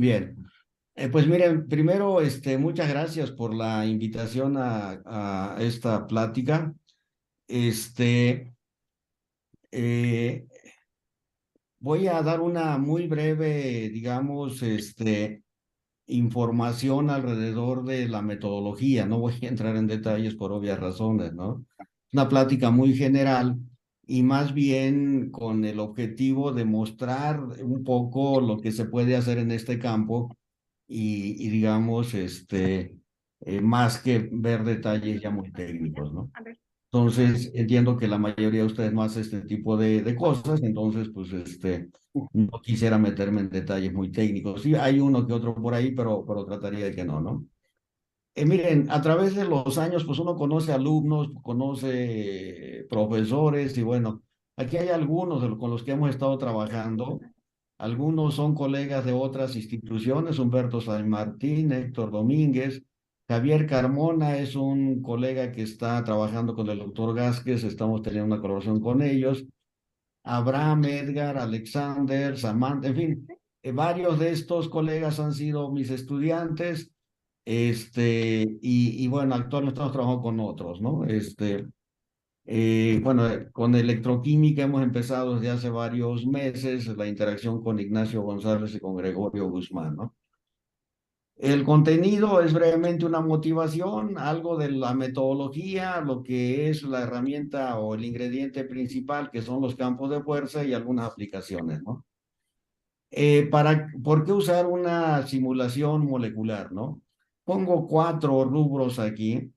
Bien. Pues miren, primero, muchas gracias por la invitación a esta plática. Este, eh, Voy a dar una muy breve, digamos, información alrededor de la metodología. No voy a entrar en detalles por obvias razones, ¿no? Una plática muy general y más bien con el objetivo de mostrar un poco lo que se puede hacer en este campo y digamos, más que ver detalles ya muy técnicos, ¿no? Entonces, entiendo que la mayoría de ustedes no hace este tipo de cosas, entonces, pues, no quisiera meterme en detalles muy técnicos. Sí, hay uno que otro por ahí, pero trataría de que no, ¿no? Miren, a través de los años, pues uno conoce alumnos, conoce profesores y bueno, aquí hay algunos con los que hemos estado trabajando. Algunos son colegas de otras instituciones, Humberto San Martín, Héctor Domínguez, Javier Carmona es un colega que está trabajando con el doctor Vázquez, estamos teniendo una colaboración con ellos. Abraham, Edgar, Alexander, Samantha, en fin, varios de estos colegas han sido mis estudiantes, y bueno, actualmente estamos trabajando con otros, ¿no? Bueno, con electroquímica hemos empezado desde hace varios meses la interacción con Ignacio González y con Gregorio Guzmán, ¿no? El contenido es brevemente una motivación, algo de la metodología, lo que es la herramienta o el ingrediente principal, que son los campos de fuerza y algunas aplicaciones, ¿no? ¿Por qué usar una simulación molecular, no? Pongo cuatro rubros aquí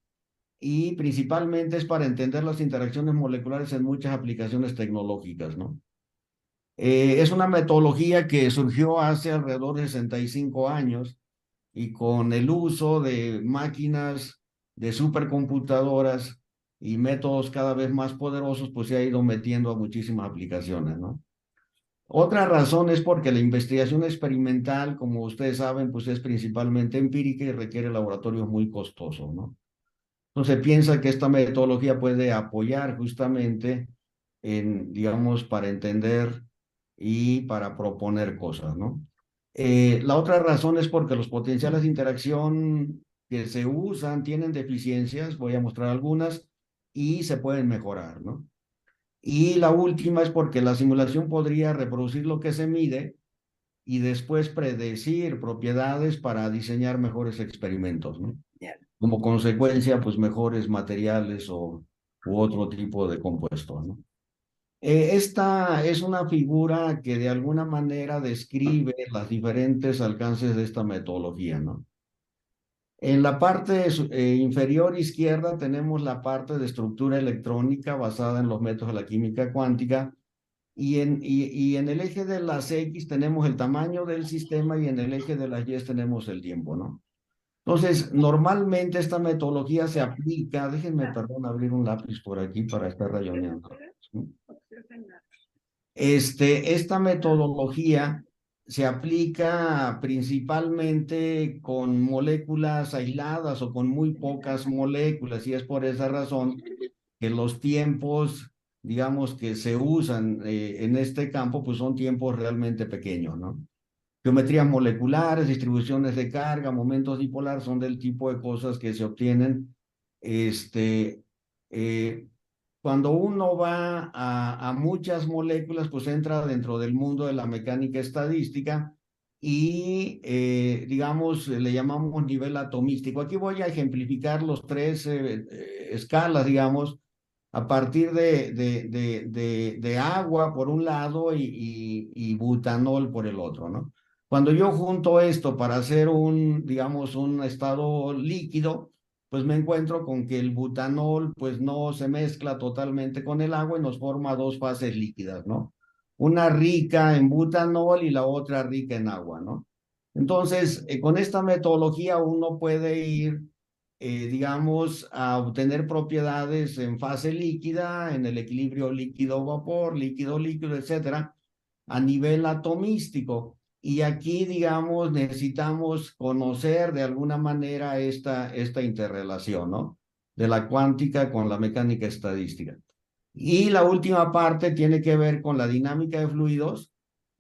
y principalmente es para entender las interacciones moleculares en muchas aplicaciones tecnológicas, ¿no? Es una metodología que surgió hace alrededor de 65 años y con el uso de máquinas, de supercomputadoras y métodos cada vez más poderosos, pues se ha ido metiendo a muchísimas aplicaciones, ¿no? Otra razón es porque la investigación experimental, como ustedes saben, pues es principalmente empírica y requiere laboratorios muy costosos, ¿no? Entonces piensa que esta metodología puede apoyar justamente en, digamos, para entender y para proponer cosas, ¿no? La otra razón es porque los potenciales de interacción que se usan tienen deficiencias, voy a mostrar algunas, y se pueden mejorar, ¿no? Y la última es porque la simulación podría reproducir lo que se mide y después predecir propiedades para diseñar mejores experimentos, ¿no? Como consecuencia, pues mejores materiales u otro tipo de compuestos, ¿no? Esta es una figura que de alguna manera describe los diferentes alcances de esta metodología, ¿no? En la parte inferior izquierda tenemos la parte de estructura electrónica basada en los métodos de la química cuántica y en el eje de las X tenemos el tamaño del sistema y en el eje de las Y tenemos el tiempo, ¿no? Entonces, normalmente esta metodología se aplica, déjenme, perdón, abrir un lápiz por aquí para estar rayoneando. Esta metodología se aplica principalmente con moléculas aisladas o con muy pocas moléculas y es por esa razón que los tiempos, digamos, que se usan en este campo, pues son tiempos realmente pequeños, ¿no? Geometrías moleculares, distribuciones de carga, momentos dipolares son del tipo de cosas que se obtienen este, eh, cuando uno va a muchas moléculas, pues entra dentro del mundo de la mecánica estadística y, digamos, le llamamos nivel atomístico. Aquí voy a ejemplificar los tres escalas, digamos, a partir de agua por un lado y butanol por el otro, ¿no? Cuando yo junto esto para hacer un, digamos, un estado líquido, pues me encuentro con que el butanol pues no se mezcla totalmente con el agua y nos forma dos fases líquidas, ¿no? Una rica en butanol y la otra rica en agua, ¿no? Entonces, con esta metodología uno puede ir, digamos, a obtener propiedades en fase líquida, en el equilibrio líquido-vapor, líquido-líquido, etcétera, a nivel atomístico. Y aquí, digamos, necesitamos conocer de alguna manera esta interrelación, ¿no? De la cuántica con la mecánica estadística. Y la última parte tiene que ver con la dinámica de fluidos,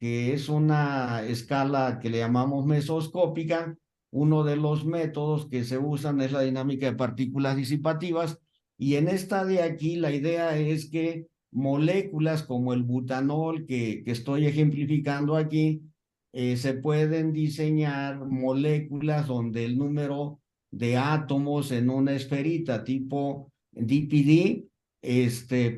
que es una escala que le llamamos mesoscópica. Uno de los métodos que se usan es la dinámica de partículas disipativas, y en esta de aquí la idea es que moléculas como el butanol que estoy ejemplificando aquí, se pueden diseñar moléculas donde el número de átomos en una esferita tipo DPD,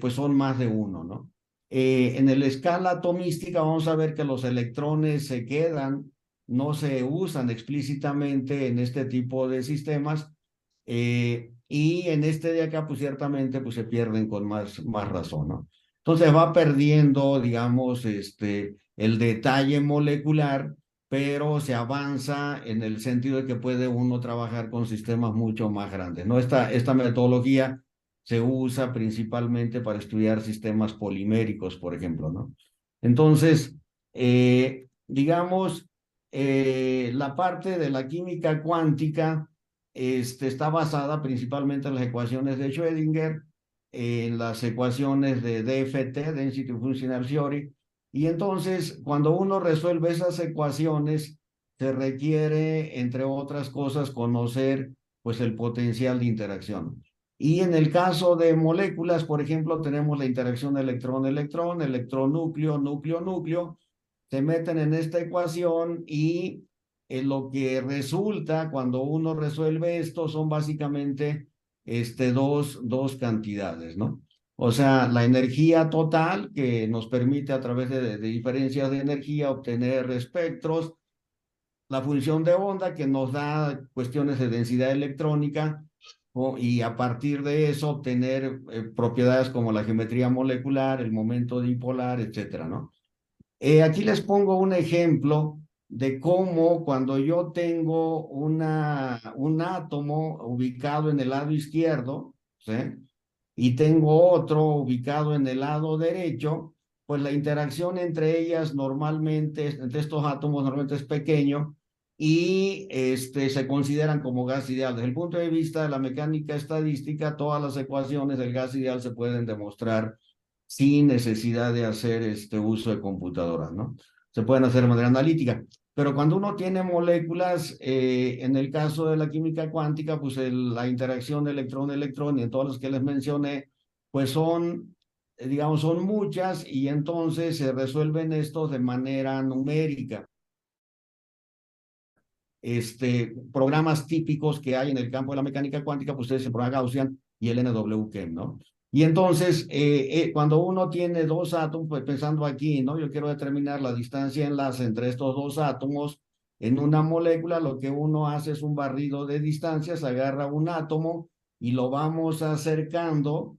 pues son más de uno, ¿no? En la escala atomística vamos a ver que los electrones se quedan, no se usan explícitamente en este tipo de sistemas, y en este de acá, pues ciertamente, pues se pierden con más razón, ¿no? Entonces va perdiendo, digamos, el detalle molecular, pero se avanza en el sentido de que puede uno trabajar con sistemas mucho más grandes, ¿no? Esta metodología se usa principalmente para estudiar sistemas poliméricos, por ejemplo, ¿no? Entonces, digamos, la parte de la química cuántica, está basada principalmente en las ecuaciones de Schrödinger, en las ecuaciones de DFT, Density Functional Theory, y entonces cuando uno resuelve esas ecuaciones, se requiere, entre otras cosas, conocer pues el potencial de interacción. Y en el caso de moléculas, por ejemplo, tenemos la interacción electrón-electrón, electrón-núcleo, núcleo-núcleo, se meten en esta ecuación, y lo que resulta cuando uno resuelve esto son básicamente dos cantidades, ¿no? O sea, la energía total que nos permite a través de diferencias de energía obtener espectros, la función de onda que nos da cuestiones de densidad electrónica, y a partir de eso obtener propiedades como la geometría molecular, el momento dipolar, etcétera, ¿no? Aquí les pongo un ejemplo de cómo cuando yo tengo un átomo ubicado en el lado izquierdo, ¿sí? Y tengo otro ubicado en el lado derecho, pues la interacción entre ellas normalmente, entre estos átomos normalmente es pequeño, y se consideran como gas ideal. Desde el punto de vista de la mecánica estadística, todas las ecuaciones del gas ideal se pueden demostrar sin necesidad de hacer uso de computadoras, ¿no? Se pueden hacer de manera analítica. Pero cuando uno tiene moléculas, en el caso de la química cuántica, pues la interacción electrón-electrón y en todas las que les mencioné, pues son, digamos, son muchas, y entonces se resuelven estos de manera numérica. Programas típicos que hay en el campo de la mecánica cuántica, pues es el programa Gaussian y el NWKem, ¿no? Y entonces, cuando uno tiene dos átomos, pues pensando aquí, ¿no? Yo quiero determinar la distancia de enlace entre estos dos átomos en una molécula. Lo que uno hace es un barrido de distancias, agarra un átomo y lo vamos acercando,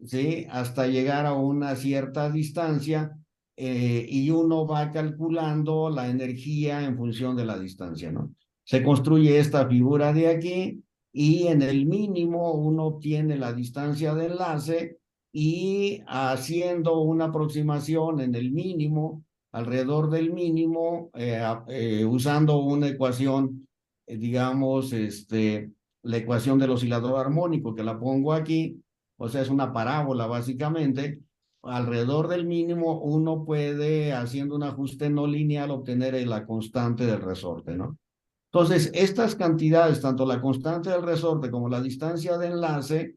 ¿sí? Hasta llegar a una cierta distancia, y uno va calculando la energía en función de la distancia, ¿no? Se construye esta figura de aquí, y en el mínimo uno obtiene la distancia de enlace, y haciendo una aproximación en el mínimo, alrededor del mínimo, usando una ecuación, digamos, la ecuación del oscilador armónico, que la pongo aquí, o sea, es una parábola básicamente. Alrededor del mínimo uno puede, haciendo un ajuste no lineal, obtener la constante del resorte, ¿no? Entonces, estas cantidades, tanto la constante del resorte como la distancia de enlace,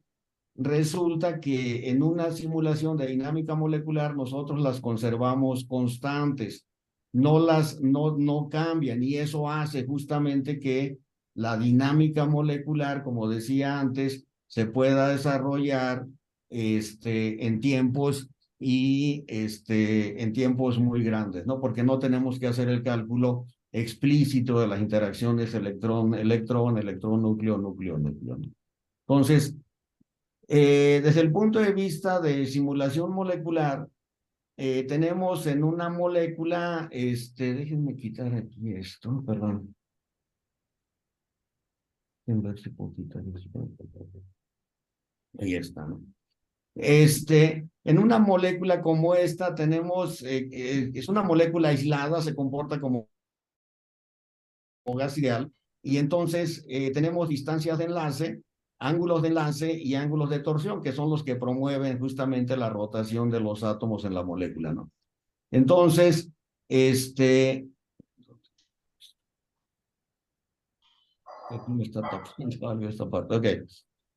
resulta que en una simulación de dinámica molecular nosotros las conservamos constantes, no cambian, y eso hace justamente que la dinámica molecular, como decía antes, se pueda desarrollar en tiempos, en tiempos muy grandes, ¿no? Porque no tenemos que hacer el cálculo explícito de las interacciones electrón-electrón, electrón-núcleo, núcleo-núcleo, ¿no? Entonces, desde el punto de vista de simulación molecular, tenemos en una molécula, déjenme quitar aquí esto, perdón. En ver si puedo quitar esto. Ahí está, ¿no? En una molécula como esta tenemos, es una molécula aislada, se comporta como gas ideal, y entonces tenemos distancias de enlace, ángulos de enlace y ángulos de torsión, que son los que promueven justamente la rotación de los átomos en la molécula, ¿no? Entonces, Este, aquí me está tapando algo esta parte. Ok.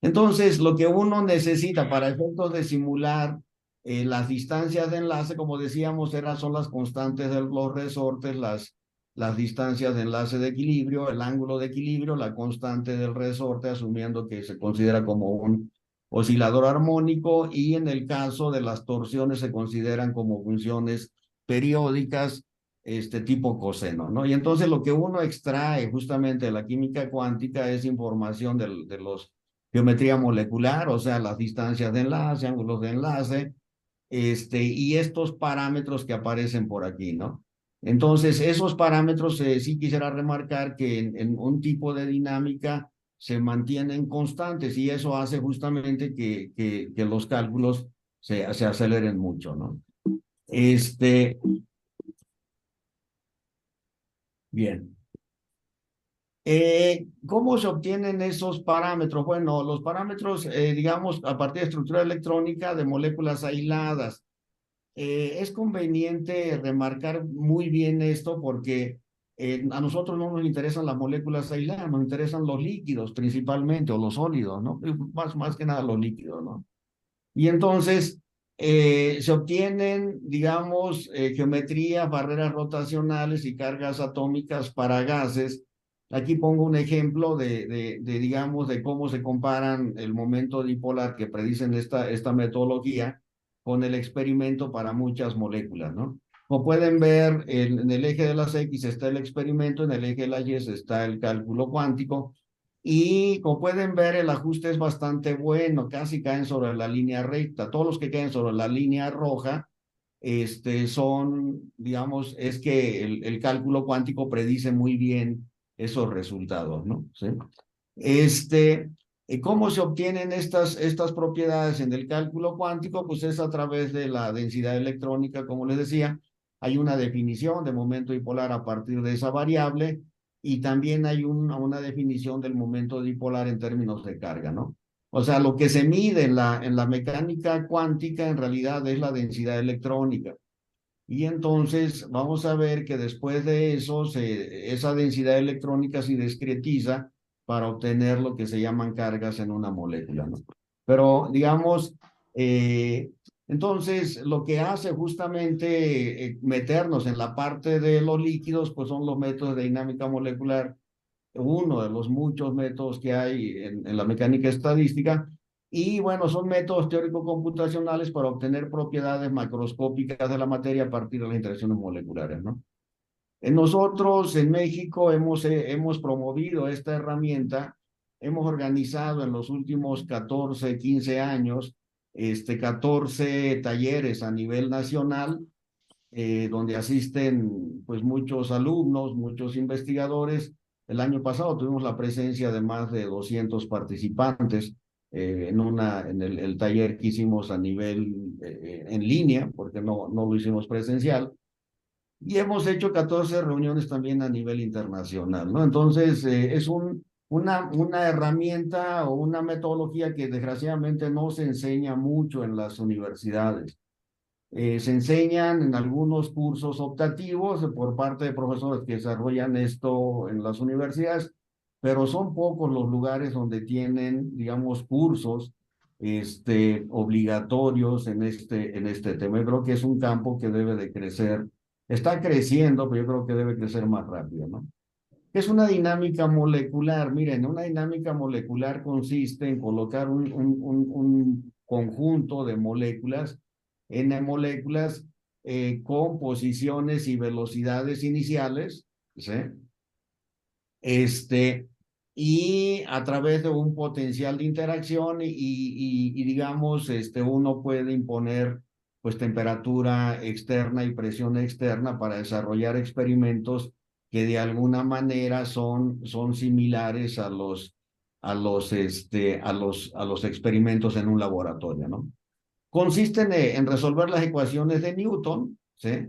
Entonces, lo que uno necesita para efectos de simular las distancias de enlace, como decíamos, son las constantes de los resortes, las distancias de enlace de equilibrio, el ángulo de equilibrio, la constante del resorte, asumiendo que se considera como un oscilador armónico, y en el caso de las torsiones se consideran como funciones periódicas tipo coseno, ¿no? Y entonces lo que uno extrae justamente de la química cuántica es información de los geometría molecular, o sea, las distancias de enlace, ángulos de enlace, y estos parámetros que aparecen por aquí, ¿no? Entonces, esos parámetros sí quisiera remarcar que en un tipo de dinámica se mantienen constantes y eso hace justamente que los cálculos se aceleren mucho, ¿no? Bien. ¿Cómo se obtienen esos parámetros? Bueno, los parámetros, digamos, a partir de estructura electrónica de moléculas aisladas. Es conveniente remarcar muy bien esto porque a nosotros no nos interesan las moléculas aisladas, nos interesan los líquidos principalmente o los sólidos, ¿no? Más que nada los líquidos, ¿no? Y entonces se obtienen, digamos, geometrías, barreras rotacionales y cargas atómicas para gases. Aquí pongo un ejemplo digamos, de cómo se comparan el momento dipolar que predicen esta metodología con el experimento para muchas moléculas, ¿no? Como pueden ver, en el eje de las X está el experimento, en el eje de las Y está el cálculo cuántico, y como pueden ver, el ajuste es bastante bueno, casi caen sobre la línea recta. Todos los que caen sobre la línea roja, digamos, es que el cálculo cuántico predice muy bien esos resultados, ¿no? ¿Sí? ¿Cómo se obtienen estas propiedades en el cálculo cuántico? Pues es a través de la densidad electrónica, como les decía. Hay una definición de momento dipolar a partir de esa variable y también hay una definición del momento dipolar en términos de carga, ¿no? O sea, lo que se mide en la mecánica cuántica en realidad es la densidad electrónica. Y entonces vamos a ver que después de eso, esa densidad electrónica se discretiza para obtener lo que se llaman cargas en una molécula, ¿no? Pero digamos, entonces lo que hace justamente meternos en la parte de los líquidos, pues son los métodos de dinámica molecular, uno de los muchos métodos que hay en la mecánica estadística. Y bueno, son métodos teórico-computacionales para obtener propiedades macroscópicas de la materia a partir de las interacciones moleculares, ¿no? Nosotros en México hemos promovido esta herramienta, hemos organizado en los últimos 14, 15 años, 14 talleres a nivel nacional, donde asisten pues muchos alumnos, muchos investigadores. El año pasado tuvimos la presencia de más de 200 participantes en el taller que hicimos a nivel en línea, porque no lo hicimos presencial. Y hemos hecho 14 reuniones también a nivel internacional, ¿no? Entonces, es una herramienta o una metodología que desgraciadamente no se enseña mucho en las universidades. Se enseñan en algunos cursos optativos por parte de profesores que desarrollan esto en las universidades, pero son pocos los lugares donde tienen, digamos, cursos obligatorios en este tema. Yo creo que es un campo que debe de crecer. Está creciendo, pero yo creo que debe crecer más rápido, ¿no? Es una dinámica molecular. Miren, una dinámica molecular consiste en colocar un conjunto de moléculas, N moléculas, con posiciones y velocidades iniciales, ¿sí? Este, y a través de un potencial de interacción digamos, uno puede imponer pues temperatura externa y presión externa para desarrollar experimentos que de alguna manera son similares a los experimentos en un laboratorio, ¿no? Consisten en resolver las ecuaciones de Newton, ¿sí?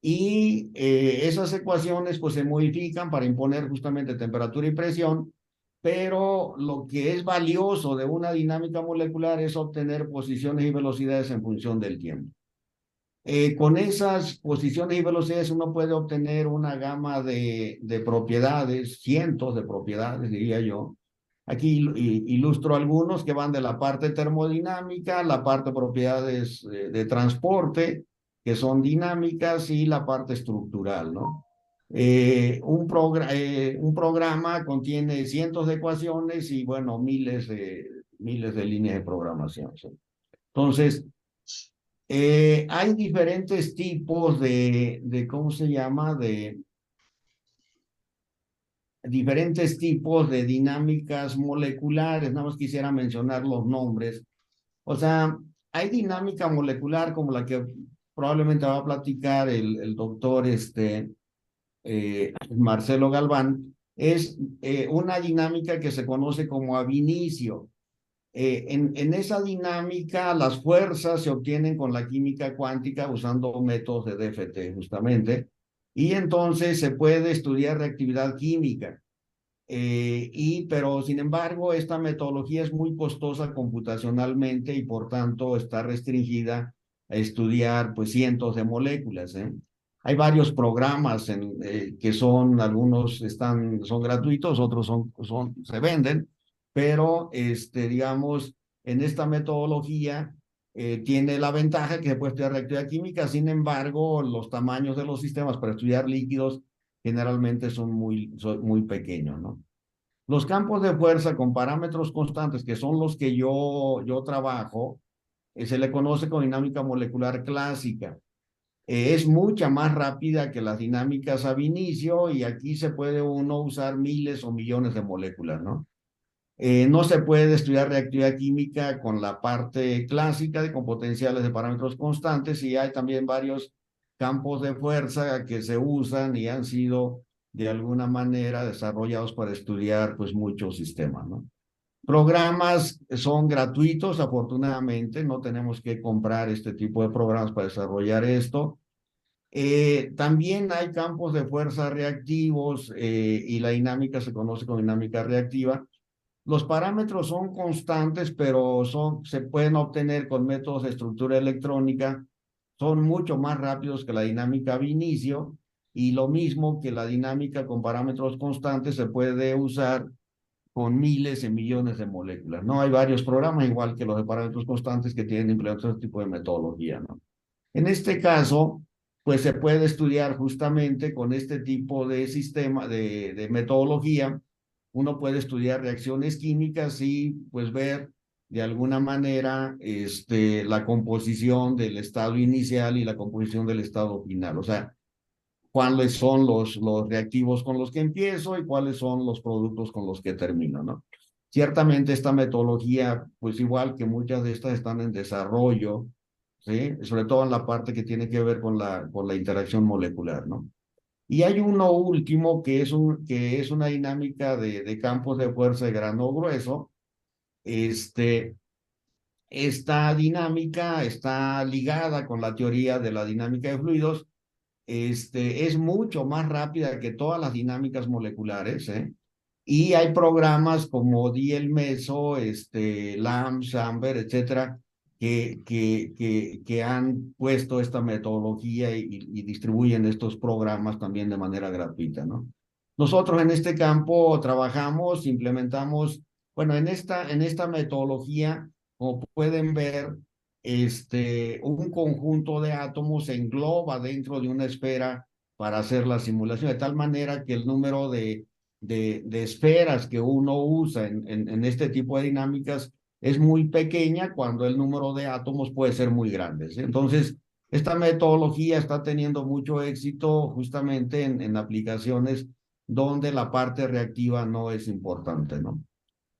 Y esas ecuaciones pues se modifican para imponer justamente temperatura y presión, pero lo que es valioso de una dinámica molecular es obtener posiciones y velocidades en función del tiempo. Con esas posiciones y velocidades uno puede obtener una gama de propiedades, cientos de propiedades, diría yo. Aquí ilustro algunos que van de la parte termodinámica, la parte propiedades de transporte, que son dinámicas, y la parte estructural, ¿no? Un programa contiene cientos de ecuaciones y, bueno, miles de líneas de programación, ¿sí? Entonces, hay diferentes tipos ¿cómo se llama? Diferentes tipos de dinámicas moleculares. Nada más quisiera mencionar los nombres. O sea, hay dinámica molecular como la que probablemente va a platicar el doctor Marcelo Galván. Es una dinámica que se conoce como ab inicio. En esa dinámica, las fuerzas se obtienen con la química cuántica usando métodos de DFT, justamente, y entonces se puede estudiar reactividad química. Pero sin embargo, esta metodología es muy costosa computacionalmente y por tanto está restringida a estudiar pues cientos de moléculas, ¿eh? Hay varios programas que algunos son gratuitos, otros se venden, pero digamos, en esta metodología tiene la ventaja que se puede estudiar reactividad química. Sin embargo, los tamaños de los sistemas para estudiar líquidos generalmente son muy pequeños, ¿no? Los campos de fuerza con parámetros constantes, que son los que yo trabajo, se le conoce como dinámica molecular clásica. Es mucha más rápida que las dinámicas ab inicio, y aquí se puede uno usar miles o millones de moléculas, ¿no? No se puede estudiar reactividad química con la parte clásica con potenciales de parámetros constantes, y hay también varios campos de fuerza que se usan y han sido de alguna manera desarrollados para estudiar pues muchos sistemas, ¿no? Programas son gratuitos, afortunadamente, no tenemos que comprar este tipo de programas para desarrollar esto. También hay campos de fuerza reactivos, y la dinámica se conoce como dinámica reactiva. Los parámetros son constantes, pero se pueden obtener con métodos de estructura electrónica. Son mucho más rápidos que la dinámica ab inicio, y lo mismo que la dinámica con parámetros constantes se puede usar con miles y millones de moléculas, ¿no? Hay varios programas, igual que los de parámetros constantes, que tienen implementado este tipo de metodología, ¿no? En este caso, pues se puede estudiar justamente con este tipo de sistema, de metodología. Uno puede estudiar reacciones químicas y pues ver de alguna manera la composición del estado inicial y la composición del estado final. O sea, cuáles son los reactivos con los que empiezo y cuáles son los productos con los que termino, ¿no? Ciertamente esta metodología, pues igual que muchas de estas, están en desarrollo, ¿sí? Sobre todo en la parte que tiene que ver con la interacción molecular, ¿no? Y hay uno último que es una dinámica de campos de fuerza de grano grueso. Este, Esta dinámica está ligada con la teoría de la dinámica de fluidos. Es mucho más rápida que todas las dinámicas moleculares, ¿eh? Y hay programas como DLMeso, LAMMPS, AMBER, etcétera, que han puesto esta metodología y distribuyen estos programas también de manera gratuita, ¿no? Nosotros en este campo trabajamos, implementamos, bueno, en esta metodología, como pueden ver, un conjunto de átomos se engloba dentro de una esfera para hacer la simulación, de tal manera que el número de esferas que uno usa en este tipo de dinámicas es muy pequeña, cuando el número de átomos puede ser muy grande, ¿sí? Entonces, esta metodología está teniendo mucho éxito justamente en aplicaciones donde la parte reactiva no es importante, ¿no?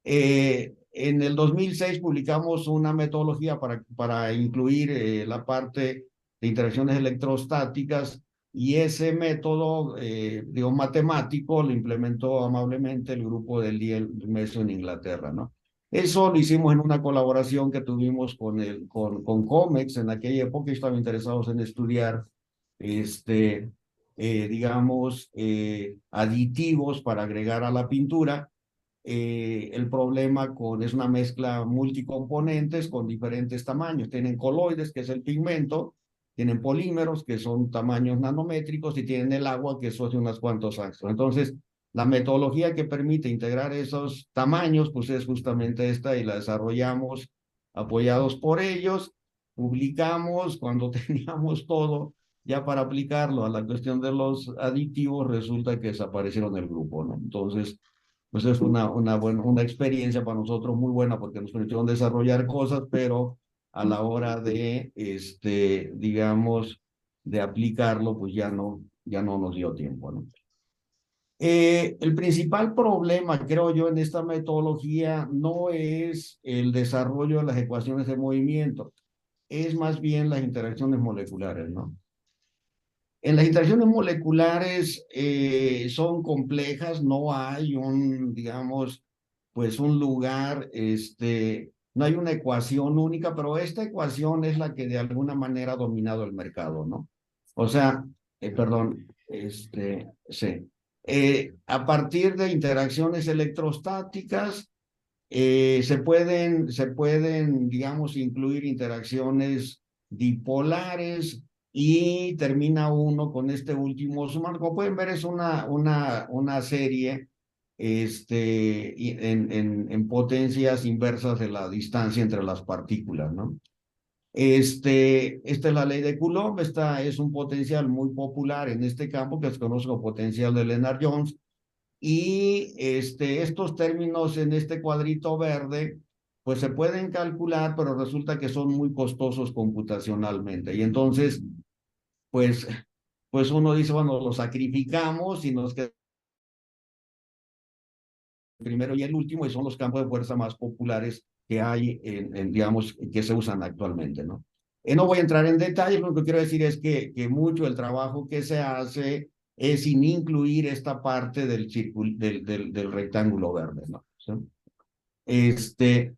En el 2006 publicamos una metodología para incluir la parte de interacciones electrostáticas, y ese método, digo, matemático, lo implementó amablemente el grupo del DLMeso en Inglaterra, ¿no? Eso lo hicimos en una colaboración que tuvimos con COMEX. En aquella época estaban interesados en estudiar, digamos, aditivos para agregar a la pintura. El problema es una mezcla multicomponentes con diferentes tamaños. Tienen coloides, que es el pigmento, tienen polímeros que son tamaños nanométricos y tienen el agua que eso es de unos cuantos angstrom. Entonces, la metodología que permite integrar esos tamaños, pues es justamente esta y la desarrollamos apoyados por ellos. Publicamos cuando teníamos todo ya para aplicarlo a la cuestión de los aditivos, resulta que desaparecieron del grupo, ¿no? Entonces, pues es una experiencia para nosotros muy buena porque nos permitieron desarrollar cosas, pero a la hora de, digamos, de aplicarlo, pues ya no nos dio tiempo, ¿no? El principal problema, creo yo, en esta metodología no es el desarrollo de las ecuaciones de movimiento, es más bien las interacciones moleculares, ¿no? En las interacciones moleculares son complejas, no hay un, digamos, pues un lugar, no hay una ecuación única, pero esta ecuación es la que de alguna manera ha dominado el mercado, ¿no? O sea, perdón, sí. A partir de interacciones electrostáticas, se pueden, digamos, incluir interacciones dipolares y termina uno con este último sumar. Como pueden ver, es una serie en potencias inversas de la distancia entre las partículas, ¿no? Esta es la ley de Coulomb, esta es un potencial muy popular en este campo que se conoce como potencial de Lennard-Jones. Y estos términos en este cuadrito verde, pues se pueden calcular, pero resulta que son muy costosos computacionalmente. Y entonces, pues, pues uno dice, bueno, lo sacrificamos y nos queda el primero y el último, y son los campos de fuerza más populares que hay, digamos, que se usan actualmente, ¿no? No voy a entrar en detalles, lo que quiero decir es que mucho del trabajo que se hace es sin incluir esta parte del círculo, del rectángulo verde, ¿no? ¿Sí? Este,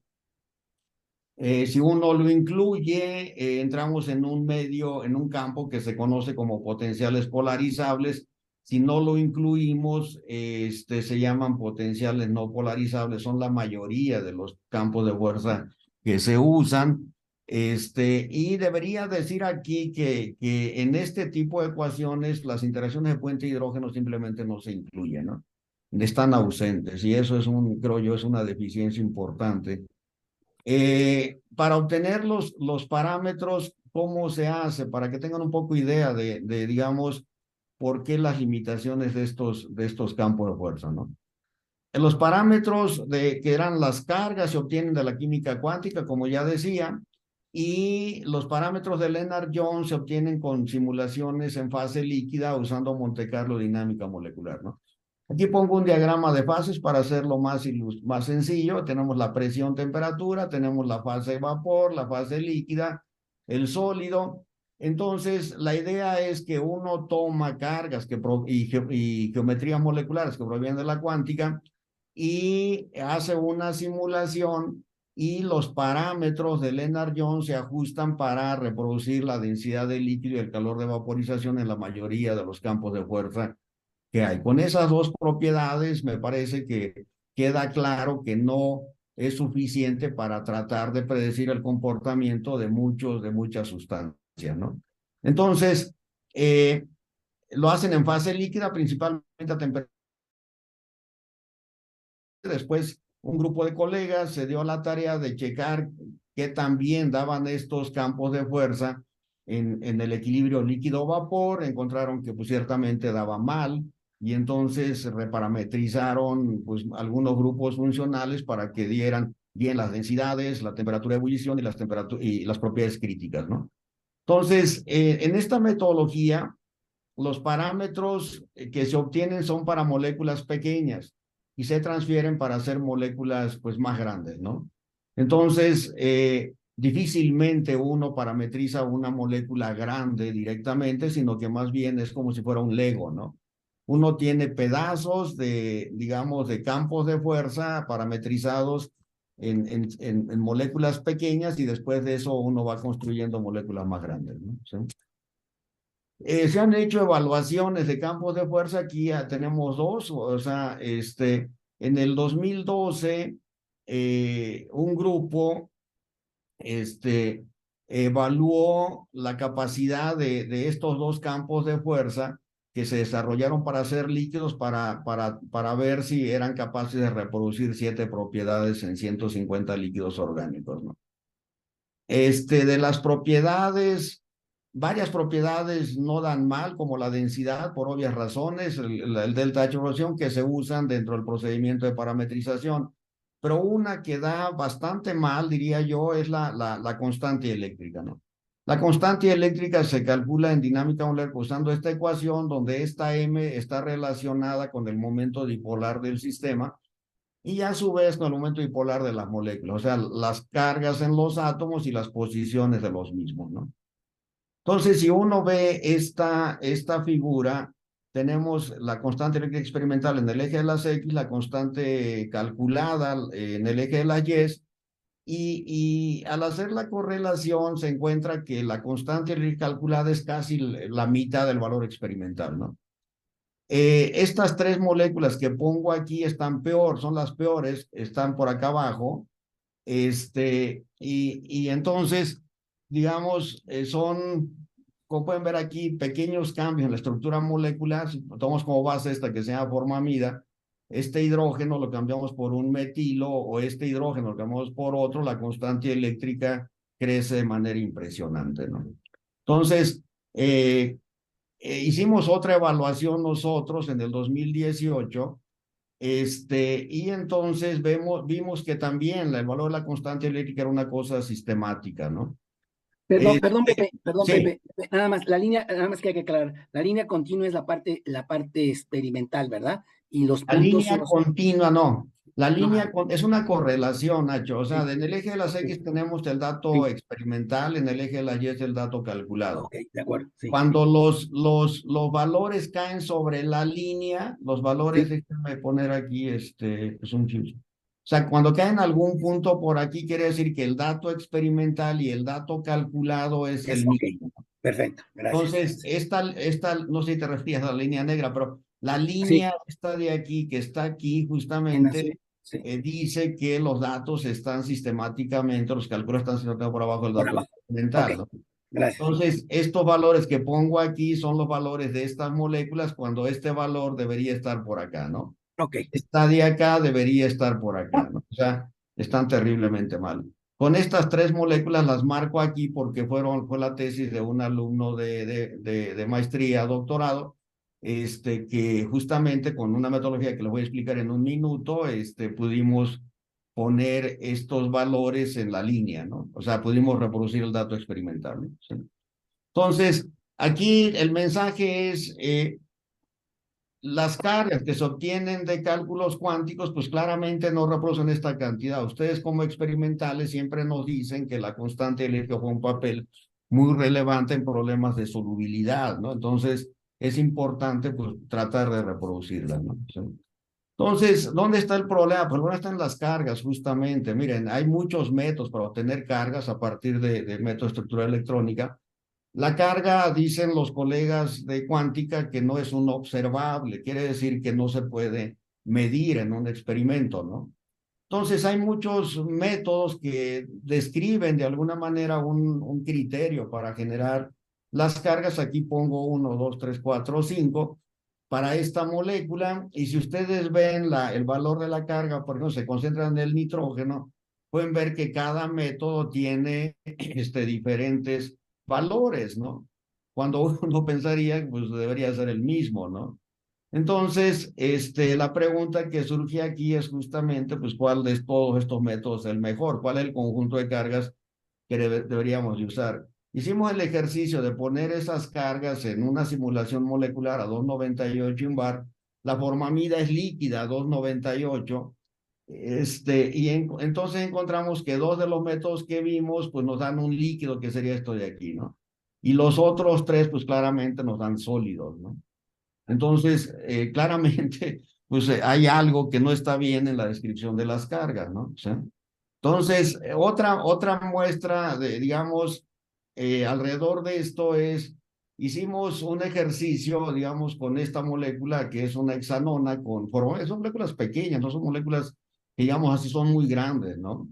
si uno lo incluye, entramos en un medio, en un campo que se conoce como potenciales polarizables. Si no lo incluimos, se llaman potenciales no polarizables, son la mayoría de los campos de fuerza que se usan. Y debería decir aquí que en este tipo de ecuaciones las interacciones de puente de hidrógeno simplemente no se incluyen, ¿no? Están ausentes y eso es creo yo, es una deficiencia importante. Para obtener los parámetros, ¿cómo se hace? Para que tengan un poco idea digamos, por qué las limitaciones de estos campos de fuerza, ¿no? Los parámetros que eran las cargas se obtienen de la química cuántica, como ya decía, y los parámetros de Lennard-Jones se obtienen con simulaciones en fase líquida usando Monte Carlo dinámica molecular, ¿no? Aquí pongo un diagrama de fases para hacerlo más sencillo. Tenemos la presión, temperatura, tenemos la fase de vapor, la fase líquida, el sólido. Entonces, la idea es que uno toma cargas y geometrías moleculares que provienen de la cuántica y hace una simulación y los parámetros de Lennard-Jones se ajustan para reproducir la densidad de líquido y el calor de vaporización en la mayoría de los campos de fuerza que hay. Con esas dos propiedades me parece que queda claro que no es suficiente para tratar de predecir el comportamiento de muchas sustancias, ¿no? Entonces, lo hacen en fase líquida, principalmente a temperatura. Después, un grupo de colegas se dio la tarea de checar qué también daban estos campos de fuerza en el equilibrio líquido-vapor. Encontraron que pues, ciertamente daba mal y entonces reparametrizaron pues, algunos grupos funcionales para que dieran bien las densidades, la temperatura de ebullición y las propiedades críticas, ¿no? Entonces, en esta metodología, los parámetros que se obtienen son para moléculas pequeñas y se transfieren para hacer moléculas pues más grandes, ¿no? Entonces, difícilmente uno parametriza una molécula grande directamente, sino que más bien es como si fuera un Lego, ¿no? Uno tiene pedazos digamos, de campos de fuerza parametrizados en moléculas pequeñas y después de eso uno va construyendo moléculas más grandes, ¿no? ¿Sí? Se han hecho evaluaciones de campos de fuerza, aquí ya tenemos dos, o sea, en el 2012, un grupo, este, evaluó la capacidad de estos dos campos de fuerza que se desarrollaron para ser líquidos para ver si eran capaces de reproducir 7 propiedades en 150 líquidos orgánicos, ¿no? De las propiedades, varias propiedades no dan mal, como la densidad, por obvias razones, el delta H evaluación que se usan dentro del procedimiento de parametrización. Pero una que da bastante mal, diría yo, es la constante eléctrica, ¿no? La constante eléctrica se calcula en dinámica molecular usando esta ecuación donde esta M está relacionada con el momento dipolar del sistema y a su vez con el momento dipolar de las moléculas, o sea, las cargas en los átomos y las posiciones de los mismos, ¿no? Entonces, si uno ve esta figura, tenemos la constante eléctrica experimental en el eje de las X, la constante calculada en el eje de las Y, y al hacer la correlación se encuentra que la constante eléctrica calculada es casi la mitad del valor experimental, ¿no? Estas tres moléculas que pongo aquí están peor, son las peores, están por acá abajo. Y entonces, digamos, como pueden ver aquí, pequeños cambios en la estructura molecular. Si tomamos como base esta que se llama formamida, este hidrógeno lo cambiamos por un metilo o este hidrógeno lo cambiamos por otro, la constante eléctrica crece de manera impresionante, ¿no? Entonces, hicimos otra evaluación nosotros en el 2018, y entonces vimos que también el valor de la constante eléctrica era una cosa sistemática, ¿no? Perdón, Sí, Pepe, nada más, nada más que hay que aclarar, la línea continua es la parte experimental, ¿verdad? Y los la puntos son línea los... continua no. La No, línea es una correlación, Nacho. O sea, sí, en el eje de las sí, X tenemos el dato sí, experimental, en el eje de las Y es el dato calculado. ok, de acuerdo, sí, Cuando los valores caen sobre la línea, los valores, sí, déjenme poner aquí, es un fuse. O sea, cuando caen en algún punto por aquí, quiere decir que el dato experimental y el dato calculado es el ok, mismo. perfecto, gracias. Entonces, no sé si te refieres a la línea negra, pero la Sí, línea esta de aquí, que está aquí en azul, justamente, sí, dice que los datos están sistemáticamente, los cálculos están sistemáticamente por abajo del por dato abajo, ok, experimental, ¿no? gracias, Entonces, estos valores que pongo aquí son los valores de estas moléculas cuando este valor debería estar por acá, ¿no? ok, Esta de acá debería estar por acá, ¿no? O sea, están terriblemente mal. Con estas tres moléculas las marco aquí porque fue la tesis de un alumno de maestría, doctorado, que justamente con una metodología que les voy a explicar en un minuto, pudimos poner estos valores en la línea, ¿no? O sea, pudimos reproducir el dato experimental, ¿no? ¿Sí? Entonces, aquí el mensaje es, las cargas que se obtienen de cálculos cuánticos, pues claramente no reproducen esta cantidad. Ustedes como experimentales siempre nos dicen que la constante eléctrica juega un papel muy relevante en problemas de solubilidad, ¿no? Entonces, es importante pues tratar de reproducirla, ¿no? ¿Sí? Entonces, ¿dónde está el problema? Pues bueno, están las cargas, justamente. Miren, hay muchos métodos para obtener cargas a partir de método de estructura electrónica. La carga, dicen los colegas de cuántica, que no es un observable, quiere decir que no se puede medir en un experimento, ¿no? Entonces, hay muchos métodos que describen de alguna manera un criterio para generar las cargas. Aquí pongo 1, 2, 3, 4, 5 para esta molécula. Y si ustedes ven el valor de la carga, por ejemplo, se concentran en el nitrógeno, pueden ver que cada método tiene diferentes valores, ¿no? Cuando uno pensaría, pues debería ser el mismo, ¿no? Entonces, la pregunta que surge aquí es justamente, pues, ¿cuál de todos estos métodos es el mejor? ¿Cuál es el conjunto de cargas que deberíamos de usar? Hicimos el ejercicio de poner esas cargas en una simulación molecular a 298 en bar. La formamida es líquida a 298. Entonces encontramos que dos de los métodos que vimos, pues nos dan un líquido que sería esto de aquí, ¿no? Y los otros tres, pues claramente nos dan sólidos, ¿no? Entonces, claramente, pues hay algo que no está bien en la descripción de las cargas, ¿no? ¿Sí? Entonces, otra muestra digamos, alrededor de esto hicimos un ejercicio, digamos, con esta molécula que es una hexanona son moléculas pequeñas, no son moléculas que, digamos así, son muy grandes, ¿no?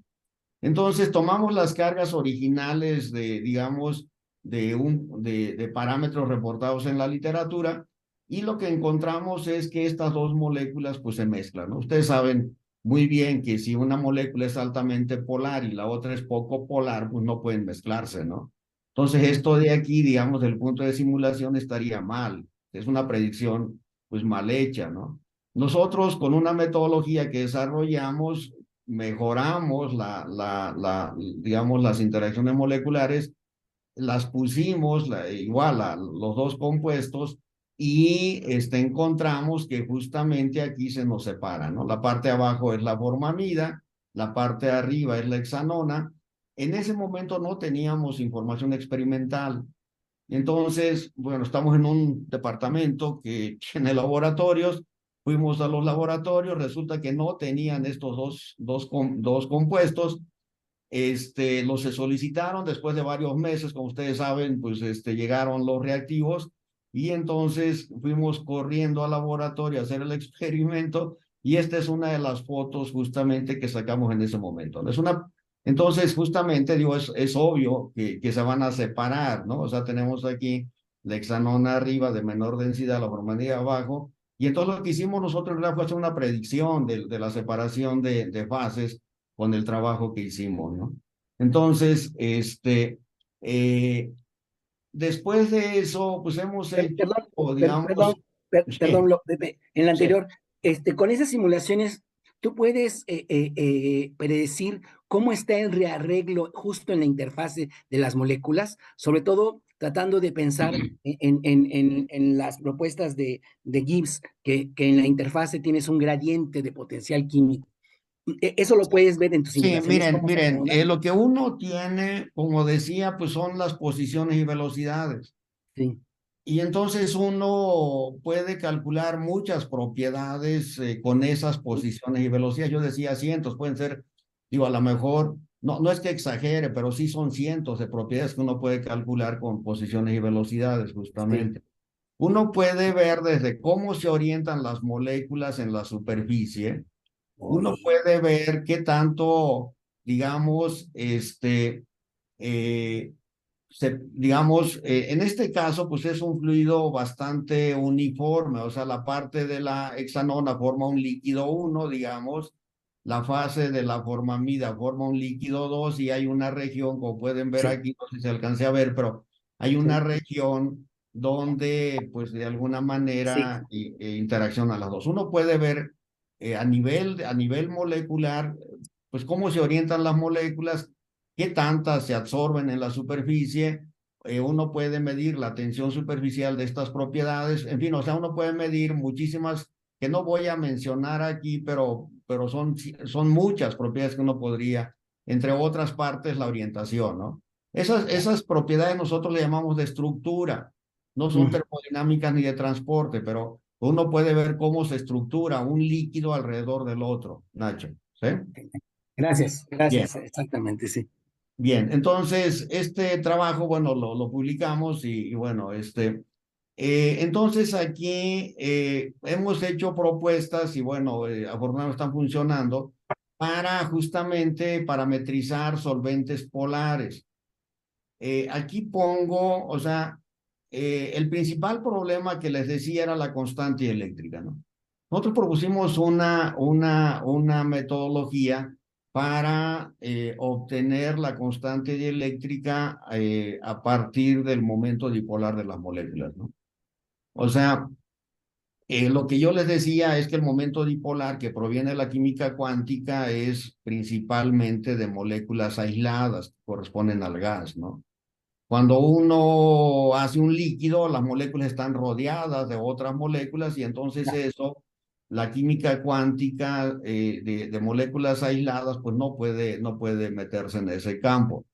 Entonces tomamos las cargas originales de, digamos, de parámetros reportados en la literatura y lo que encontramos es que estas dos moléculas pues se mezclan, ¿no? Ustedes saben muy bien que si una molécula es altamente polar y la otra es poco polar, pues no pueden mezclarse, ¿no? Entonces esto de aquí, digamos, del punto de simulación estaría mal. Es una predicción pues mal hecha, ¿no? Nosotros con una metodología que desarrollamos mejoramos digamos, las interacciones moleculares, las pusimos igual a los dos compuestos y encontramos que justamente aquí se nos separa, ¿no? La parte de abajo es la formamida, la parte de arriba es la hexanona. En ese momento no teníamos información experimental. Entonces, bueno, estamos en un departamento que tiene laboratorios, fuimos a los laboratorios, resulta que no tenían estos dos compuestos, los se solicitaron después de varios meses, como ustedes saben, pues llegaron los reactivos y entonces fuimos corriendo al laboratorio a hacer el experimento y esta es una de las fotos justamente que sacamos en ese momento. Entonces justamente digo, es obvio que se van a separar, ¿no? O sea, tenemos aquí la hexanona arriba de menor densidad, la formalidad abajo, y entonces lo que hicimos nosotros en realidad fue hacer una predicción de la separación de fases con el trabajo que hicimos, ¿no? Entonces, eh, después de eso, pues hemos hecho, Perdón, perdón, digamos, perdón, sí, Pepe, en la sí, anterior, con esas simulaciones, tú puedes predecir cómo está el rearreglo justo en la interfase de las moléculas, sobre todo tratando de pensar en las propuestas de Gibbs, que en la interfase tienes un gradiente de potencial químico. Eso lo puedes ver en tus sí, simulaciones, miren, cómo se miren, acomodan. lo que uno tiene, como decía, pues son las posiciones y velocidades. Sí, Y entonces uno puede calcular muchas propiedades con esas posiciones y velocidades. Yo decía cientos, pueden ser, digo, a lo mejor, no es que exagere, pero sí son cientos de propiedades que uno puede calcular con posiciones y velocidades, sí. justamente. Uno puede ver desde cómo se orientan las moléculas en la superficie. Uno Oye, puede ver qué tanto, digamos, eh, digamos, en este caso, pues es un fluido bastante uniforme, o sea, la parte de la hexanona forma un líquido 1, digamos, la fase de la formamida forma un líquido 2 y hay una región, como pueden ver sí, aquí, no sé si se alcance a ver, pero hay una sí, región donde, pues de alguna sí. manera, interaccionan las dos. Uno puede ver a nivel molecular, pues cómo se orientan las moléculas, qué tantas se absorben en la superficie. Uno puede medir la tensión superficial de estas propiedades. En fin, o sea, uno puede medir muchísimas que no voy a mencionar aquí, pero son muchas propiedades que uno podría, entre otras partes, la orientación, ¿no? Esas propiedades nosotros le llamamos de estructura. No son Mm, termodinámicas ni de transporte, pero uno puede ver cómo se estructura un líquido alrededor del otro, Nacho. ¿Sí? gracias, Bien. gracias, exactamente, sí. Bien, entonces este trabajo, bueno, lo publicamos y bueno, entonces aquí hemos hecho propuestas y bueno, afortunadamente están funcionando para justamente parametrizar solventes polares. Aquí pongo, o sea, el principal problema que les decía era la constante eléctrica, ¿no? Nosotros propusimos una metodología para obtener la constante dieléctrica a partir del momento dipolar de las moléculas, ¿no? O sea, lo que yo les decía es que el momento dipolar que proviene de la química cuántica es principalmente de moléculas aisladas que corresponden al gas, ¿no? Cuando uno hace un líquido, las moléculas están rodeadas de otras moléculas y entonces Ya, eso, la química cuántica de moléculas aisladas, pues no puede meterse en ese campo.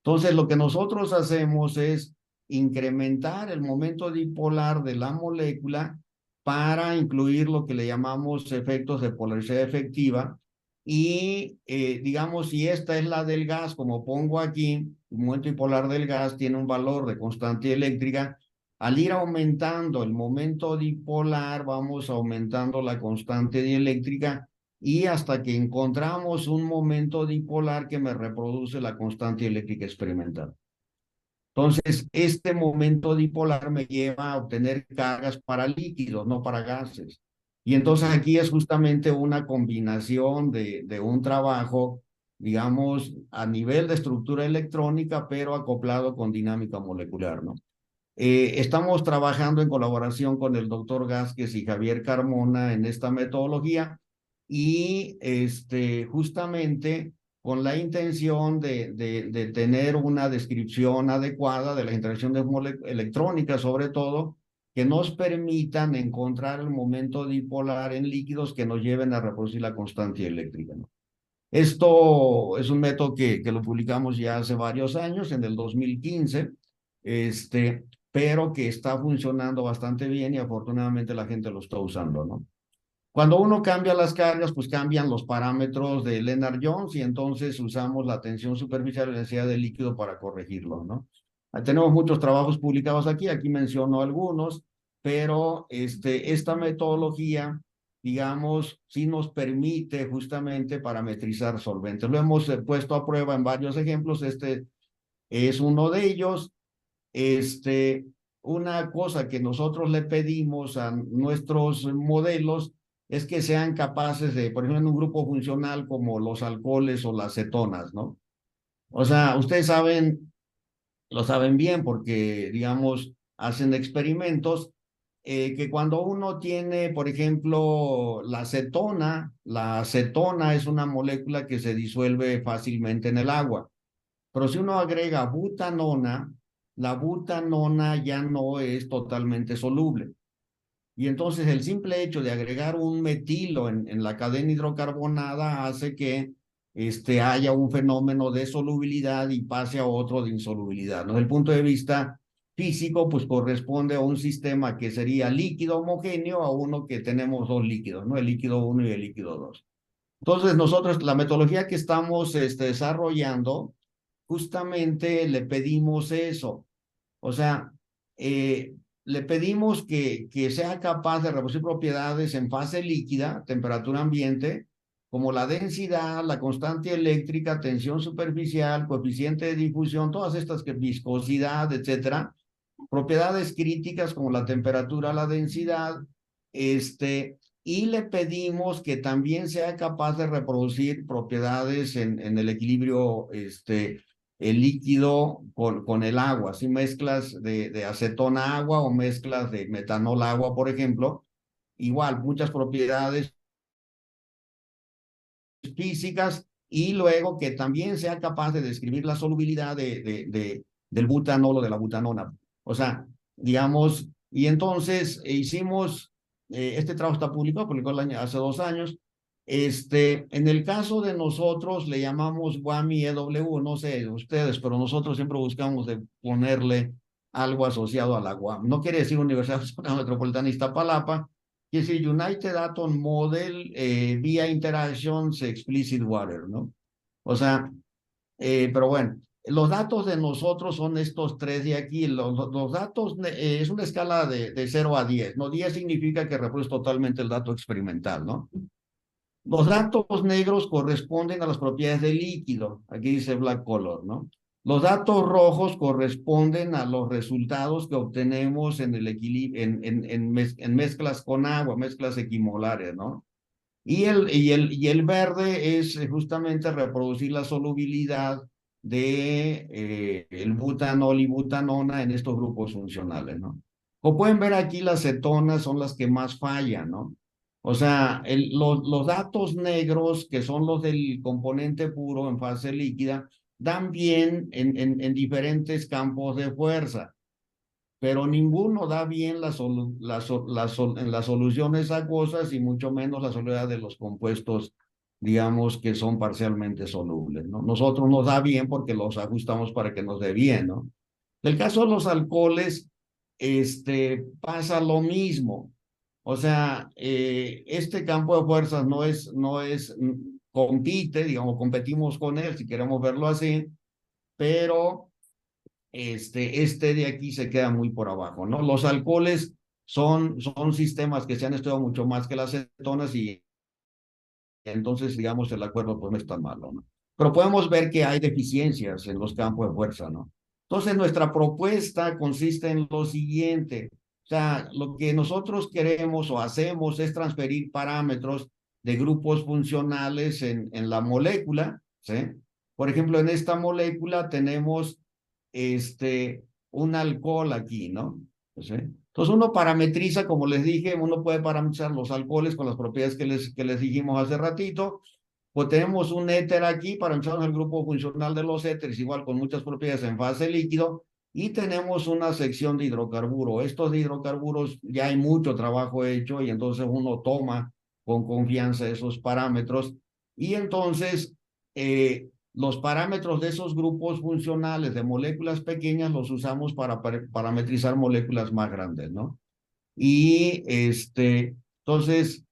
Entonces, lo que nosotros hacemos es incrementar el momento dipolar de la molécula para incluir lo que le llamamos efectos de polarización efectiva. Y, digamos, si esta es la del gas, como pongo aquí, el momento dipolar del gas tiene un valor de constante eléctrica. Al ir aumentando el momento dipolar, vamos aumentando la constante dieléctrica y hasta que encontramos un momento dipolar que me reproduce la constante eléctrica experimental. Entonces, este momento dipolar me lleva a obtener cargas para líquidos, no para gases. Y entonces aquí es justamente una combinación de un trabajo, digamos, a nivel de estructura electrónica, pero acoplado con dinámica molecular, ¿no? Estamos trabajando en colaboración con el doctor Gázquez y Javier Carmona en esta metodología y justamente con la intención de tener una descripción adecuada de las interacciones electrónicas, sobre todo, que nos permitan encontrar el momento dipolar en líquidos que nos lleven a reproducir la constante eléctrica, ¿no? Esto es un método que lo publicamos ya hace varios años, en el 2015, pero que está funcionando bastante bien y afortunadamente la gente lo está usando, ¿no? Cuando uno cambia las cargas, pues cambian los parámetros de Lennard-Jones y entonces usamos la tensión superficial y la densidad del líquido para corregirlo, ¿no? Tenemos muchos trabajos publicados aquí menciono algunos, pero esta metodología, digamos, sí nos permite justamente parametrizar solventes. Lo hemos puesto a prueba en varios ejemplos, este es uno de ellos. Una cosa que nosotros le pedimos a nuestros modelos es que sean capaces de, por ejemplo, en un grupo funcional como los alcoholes o las cetonas, ¿no? O sea, ustedes saben, lo saben bien porque, digamos, hacen experimentos que cuando uno tiene, por ejemplo, la acetona es una molécula que se disuelve fácilmente en el agua. Pero si uno agrega butanona, la butanona ya no es totalmente soluble. Y entonces el simple hecho de agregar un metilo en la cadena hidrocarbonada hace que haya un fenómeno de solubilidad y pase a otro de insolubilidad, ¿no? Desde el punto de vista físico, pues corresponde a un sistema que sería líquido homogéneo a uno que tenemos dos líquidos, ¿no? El líquido 1 y el líquido 2. Entonces nosotros, la metodología que estamos desarrollando, justamente le pedimos eso. O sea, le pedimos que sea capaz de reproducir propiedades en fase líquida, temperatura ambiente, como la densidad, la constante eléctrica, tensión superficial, coeficiente de difusión, todas estas que viscosidad, etcétera, propiedades críticas como la temperatura, la densidad, y le pedimos que también sea capaz de reproducir propiedades en el equilibrio, el líquido con el agua, si mezclas de acetona agua o mezclas de metanol agua, por ejemplo, igual, muchas propiedades físicas y luego que también sea capaz de describir la solubilidad del butanol o de la butanona. O sea, digamos, y entonces hicimos, este trabajo está publicado hace 2 años. En el caso de nosotros le llamamos WAMI-EW, no sé ustedes, pero nosotros siempre buscamos de ponerle algo asociado a la UAM. No quiere decir Universidad Metropolitana de Iztapalapa, quiere decir United Atom Model via Interactions Explicit Water, ¿no? O sea, pero bueno, los datos de nosotros son estos tres de aquí. Los datos es una escala de 0 a 10, ¿no? 10 significa que reproduce totalmente el dato experimental, ¿no? Los datos negros corresponden a las propiedades del líquido. Aquí dice black color, ¿no? Los datos rojos corresponden a los resultados que obtenemos en el equilibrio, en mezclas con agua, mezclas equimolares, ¿no? Y el verde es justamente reproducir la solubilidad de el butanol y butanona en estos grupos funcionales, ¿no? Como pueden ver aquí, las cetonas son las que más fallan, ¿no? O sea, los datos negros, que son los del componente puro en fase líquida, dan bien en diferentes campos de fuerza, pero ninguno da bien en las soluciones acuosas y mucho menos la solubilidad de los compuestos, digamos, que son parcialmente solubles, ¿no? Nosotros nos da bien porque los ajustamos para que nos dé bien, ¿no? En el caso de los alcoholes, pasa lo mismo. O sea, este campo de fuerzas compite, digamos, competimos con él, si queremos verlo así, pero este de aquí se queda muy por abajo, ¿no? Los alcoholes son sistemas que se han estudiado mucho más que las cetonas y entonces, digamos, el acuerdo pues no es tan malo, ¿no? Pero podemos ver que hay deficiencias en los campos de fuerza, ¿no? Entonces, nuestra propuesta consiste en lo siguiente. O sea, lo que nosotros queremos o hacemos es transferir parámetros de grupos funcionales en la molécula, ¿sí? Por ejemplo, en esta molécula tenemos un alcohol aquí, ¿no? ¿Sí? Entonces uno parametriza, como les dije, uno puede parametrizar los alcoholes con las propiedades que les dijimos hace ratito. Pues tenemos un éter aquí, parametrizamos el grupo funcional de los éteres, igual con muchas propiedades en fase líquido. Y tenemos una sección de hidrocarburo. Estos de hidrocarburos ya hay mucho trabajo hecho y entonces uno toma con confianza esos parámetros. Y entonces los parámetros de esos grupos funcionales de moléculas pequeñas los usamos para parametrizar moléculas más grandes, ¿no? Y entonces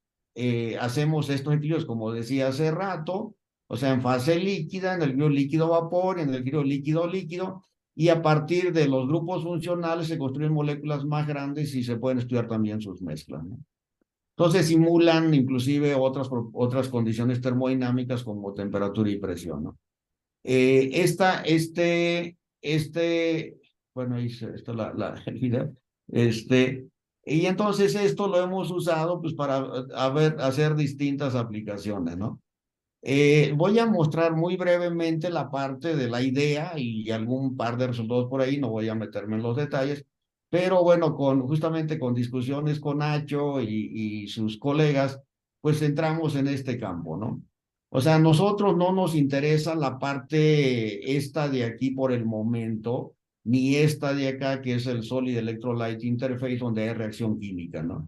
hacemos estos equilibrios, como decía hace rato, o sea, en fase líquida, en el equilibrio líquido-vapor, en el equilibrio líquido-líquido, y a partir de los grupos funcionales se construyen moléculas más grandes y se pueden estudiar también sus mezclas, ¿no? Entonces simulan inclusive otras condiciones termodinámicas como temperatura y presión, ¿no? Bueno, ahí está el video. Y entonces esto lo hemos usado pues para hacer distintas aplicaciones, ¿no? Voy a mostrar muy brevemente la parte de la idea y algún par de resultados por ahí, no voy a meterme en los detalles, pero bueno, justamente con discusiones con Nacho y sus colegas, pues entramos en este campo, ¿no? O sea, a nosotros no nos interesa la parte esta de aquí por el momento, ni esta de acá, que es el Solid Electrolyte Interface, donde hay reacción química, ¿no?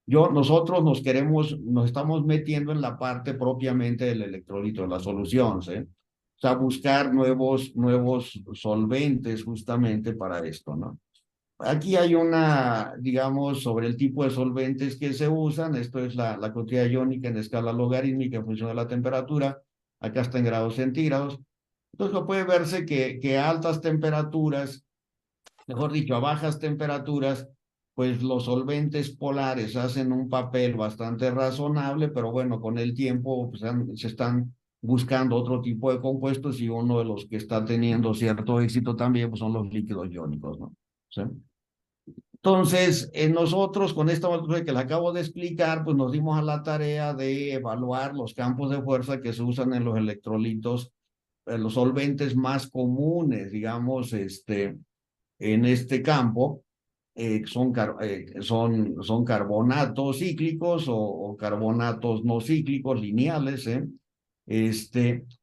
Nosotros nos estamos metiendo en la parte propiamente del electrolito, la solución, ¿sí? O sea, buscar nuevos solventes justamente para esto, ¿no? Aquí hay digamos, sobre el tipo de solventes que se usan. Esto es la cantidad iónica en escala logarítmica en función de la temperatura. Acá está en grados centígrados. Entonces, lo puede verse que a altas temperaturas, mejor dicho, a bajas temperaturas, pues los solventes polares hacen un papel bastante razonable, pero bueno, con el tiempo pues, se están buscando otro tipo de compuestos y uno de los que está teniendo cierto éxito también pues, son los líquidos iónicos, ¿no? ¿Sí? Entonces, nosotros con esta metodología que le acabo de explicar, pues nos dimos a la tarea de evaluar los campos de fuerza que se usan en los electrolitos, los solventes más comunes, digamos, en este campo, son carbonatos cíclicos o carbonatos no cíclicos lineales, ¿eh?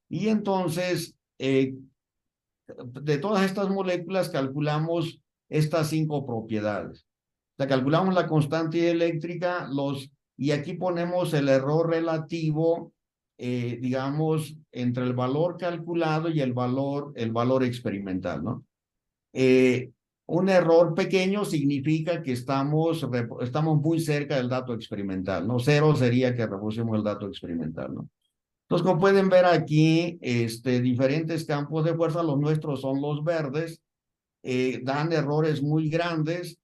Y entonces, de todas estas moléculas calculamos estas 5 propiedades. O sea, calculamos la constante eléctrica, y aquí ponemos el error relativo, digamos, entre el valor calculado y el valor experimental, ¿no? Eh, un error pequeño significa que estamos muy cerca del dato experimental, ¿no? Cero sería que reproducimos el dato experimental, ¿no? Entonces, como pueden ver aquí, diferentes campos de fuerza, los nuestros son los verdes, dan errores muy grandes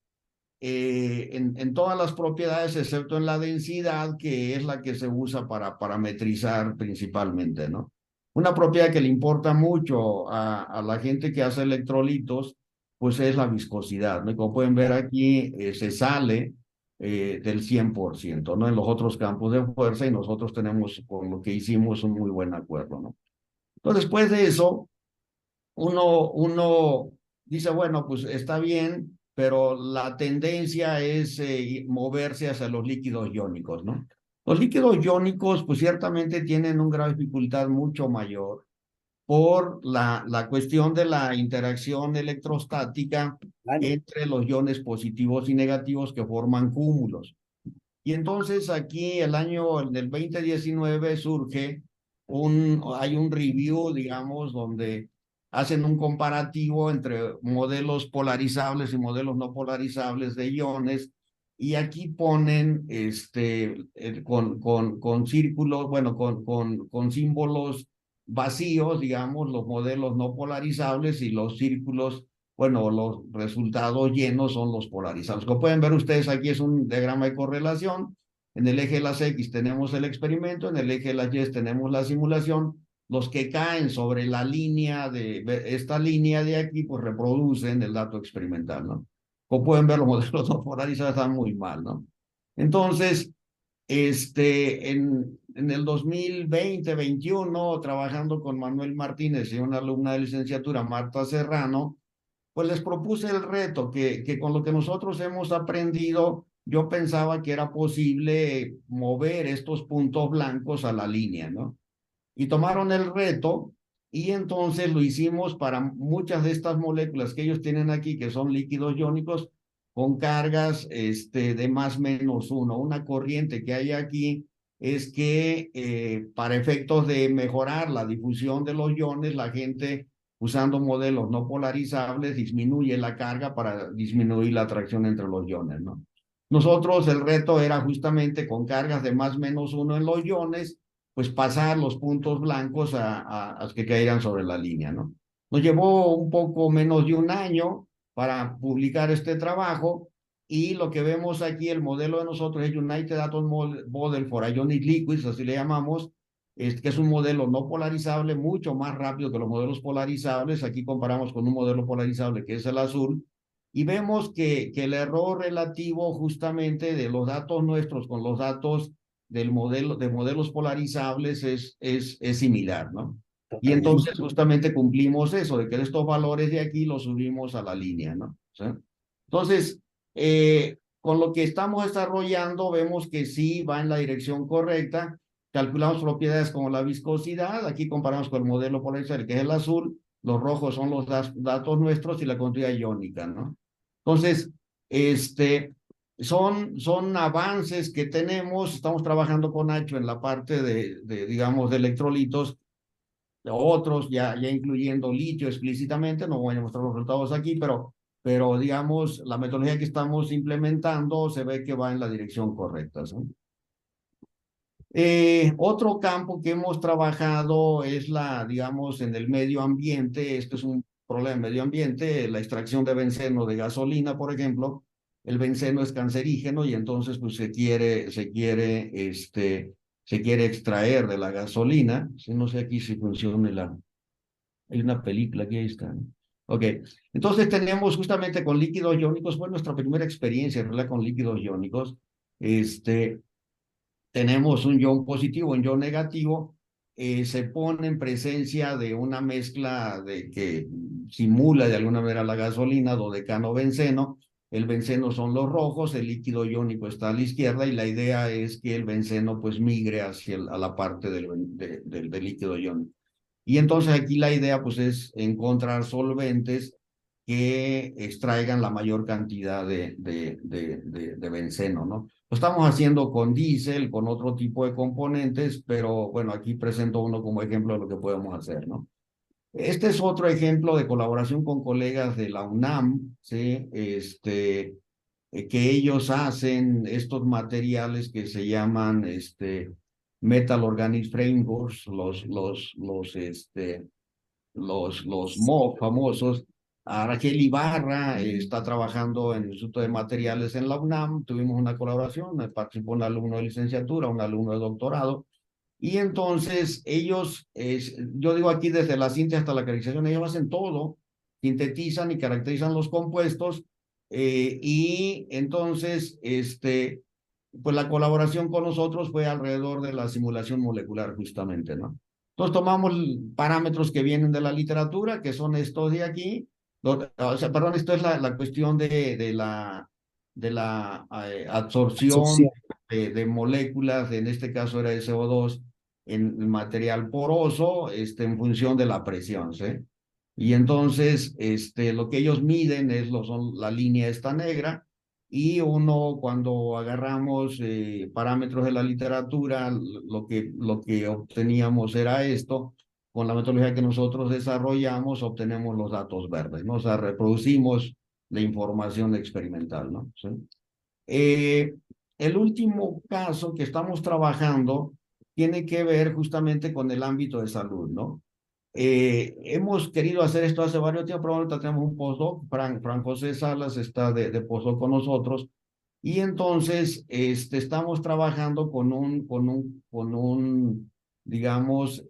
en todas las propiedades, excepto en la densidad, que es la que se usa para parametrizar principalmente, ¿no? Una propiedad que le importa mucho a la gente que hace electrolitos, pues es la viscosidad, ¿no? Y como pueden ver aquí, se sale del 100%, ¿no? En los otros campos de fuerza y nosotros tenemos, con lo que hicimos, un muy buen acuerdo, ¿no? Entonces, después de eso, uno dice, bueno, pues está bien, pero la tendencia es moverse hacia los líquidos iónicos, ¿no? Los líquidos iónicos, pues ciertamente tienen un grado de dificultad mucho mayor por la cuestión de la interacción electrostática Claro. entre los iones positivos y negativos que forman cúmulos. Y entonces aquí en el 2019 hay un review, digamos, donde hacen un comparativo entre modelos polarizables y modelos no polarizables de iones, y aquí ponen con círculos, bueno, con símbolos vacíos, digamos, los modelos no polarizables, y los círculos, bueno, los resultados llenos son los polarizados. Como pueden ver ustedes, aquí es un diagrama de correlación. En el eje de las X tenemos el experimento, en el eje de las Y tenemos la simulación. Los que caen sobre la línea esta línea de aquí, pues reproducen el dato experimental, ¿no? Como pueden ver, los modelos no polarizados están muy mal, ¿no? Entonces, en el 2020-21, trabajando con Manuel Martínez y una alumna de licenciatura, Marta Serrano, pues les propuse el reto que con lo que nosotros hemos aprendido, yo pensaba que era posible mover estos puntos blancos a la línea, ¿no? Y tomaron el reto y entonces lo hicimos para muchas de estas moléculas que ellos tienen aquí, que son líquidos iónicos, con cargas de más menos uno. Una corriente que hay aquí es que para efectos de mejorar la difusión de los iones, la gente usando modelos no polarizables disminuye la carga para disminuir la atracción entre los iones, ¿no? Nosotros el reto era justamente con cargas de más menos uno en los iones, pues pasar los puntos blancos a que cayeran sobre la línea, ¿no? Nos llevó un poco menos de un año para publicar este trabajo y lo que vemos aquí, el modelo de nosotros es United Atom Model for Ionic Liquids, así le llamamos, que es un modelo no polarizable, mucho más rápido que los modelos polarizables. Aquí comparamos con un modelo polarizable que es el azul, y vemos que el error relativo justamente de los datos nuestros con los datos del modelo, de modelos polarizables es similar, ¿no? Y Totalmente. entonces justamente cumplimos eso, de que estos valores de aquí los subimos a la línea, ¿no? ¿Sí? Entonces, con lo que estamos desarrollando, vemos que sí va en la dirección correcta. Calculamos propiedades como la viscosidad. Aquí comparamos con el modelo polarizable, que es el azul. Los rojos son los datos nuestros y la conductividad iónica, ¿no? Entonces, son avances que tenemos. Estamos trabajando con Nacho en la parte digamos, de electrolitos, otros ya incluyendo litio explícitamente. No voy a mostrar los resultados aquí, pero digamos, la metodología que estamos implementando se ve que va en la dirección correcta, ¿no? Otro campo que hemos trabajado es digamos, en el medio ambiente. Esto es un problema de medio ambiente, la extracción de benceno de gasolina, por ejemplo. El benceno es cancerígeno y entonces pues se quiere extraer de la gasolina. No sé aquí si funciona hay una película que ahí está, ¿no? Ok, entonces tenemos justamente con líquidos iónicos, fue nuestra primera experiencia en realidad con líquidos iónicos. Tenemos un ion positivo, un ion negativo, se pone en presencia de una mezcla que simula de alguna manera la gasolina, dodecano-benceno. El benceno son los rojos, el líquido iónico está a la izquierda y la idea es que el benceno pues migre a la parte del líquido iónico. Y entonces aquí la idea pues es encontrar solventes que extraigan la mayor cantidad de benceno, ¿no? Lo estamos haciendo con diésel, con otro tipo de componentes, pero bueno, aquí presento uno como ejemplo de lo que podemos hacer, ¿no? Este es otro ejemplo de colaboración con colegas de la UNAM, ¿sí? Que ellos hacen estos materiales que se llaman Metal Organic Frameworks, los MOF famosos. A Raquel Ibarra está trabajando en el Instituto de Materiales en la UNAM. Tuvimos una colaboración, participó un alumno de licenciatura, un alumno de doctorado. Y entonces ellos, yo digo aquí desde la síntesis hasta la caracterización, ellos hacen todo, sintetizan y caracterizan los compuestos. Y entonces, pues la colaboración con nosotros fue alrededor de la simulación molecular justamente, ¿no? Entonces tomamos parámetros que vienen de la literatura, que son estos de aquí. O sea, perdón, esto es la cuestión de la absorción Absorción. de moléculas, en este caso era SO2, en material poroso, en función de la presión, ¿sí? Y entonces, lo que ellos miden son la línea esta negra, y uno cuando agarramos parámetros de la literatura, lo que obteníamos era esto. Con la metodología que nosotros desarrollamos, obtenemos los datos verdes, ¿no? O sea, reproducimos la información experimental, ¿no? ¿Sí? Eh, el último caso que estamos trabajando tiene que ver justamente con el ámbito de salud, ¿no? Hemos querido hacer esto hace varios tiempos, pero ahorita tenemos un postdoc, Fran José Salas está de postdoc con nosotros, Y entonces estamos trabajando digamos,